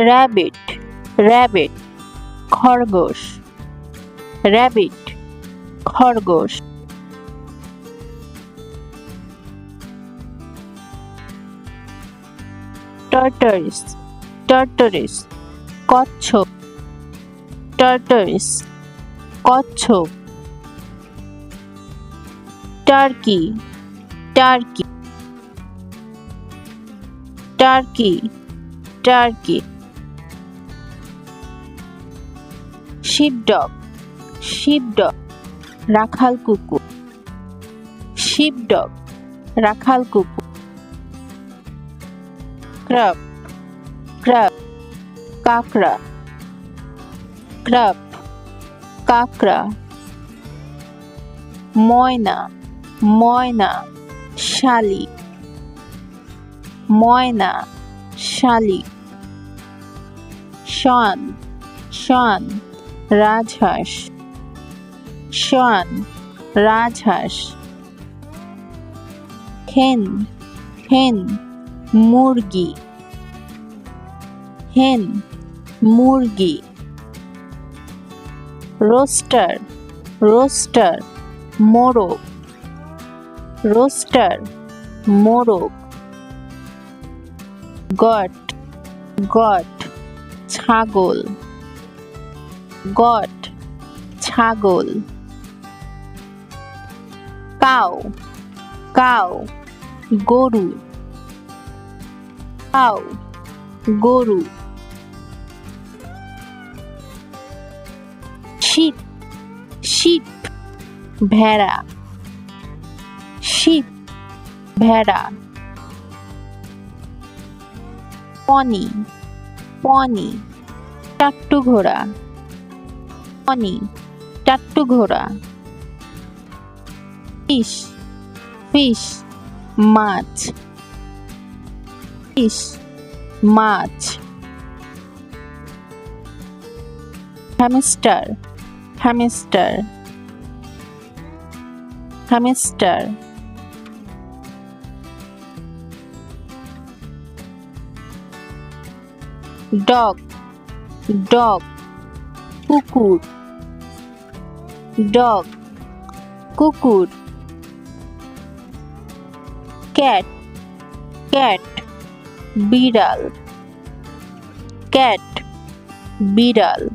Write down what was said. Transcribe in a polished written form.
rabbit, rabbit, খরগোশ, rabbit, খরগোশ। tortoise, tortoise, কচ্ছপ, tortoise, কচ্ছপ। turkey, turkey, turkey, turkey। sheepdog, sheepdog, রাখাল কুকুর, sheepdog, রাখাল কুকুর। crab, crab, কাঁকড়া, crab, কাঁকড়া। ময়না, ময়না, শালিক, ময়না, শালিক। swan, swan, রাজহাঁস, swan, রাজহাঁস। hen, hen, মুরগি, hen, মুরগি। rooster, rooster, মোরগ, rooster, মোরগ। goat, goat, ছাগল, goat, ছাগল। cow, cow, গরু, cow, গরু। sheep, sheep, ভেড়া, sheep, ভেড়া। pony, pony, টাট্টু ঘোড়া, pony, টাট্টু ঘোড়া। fish, fish, মাছ, fish, মাছ। hamster, hamster, hamster। dog, dog, কুকুর, dog, কুকুর। cat, cat, বিড়াল, cat, বিড়াল।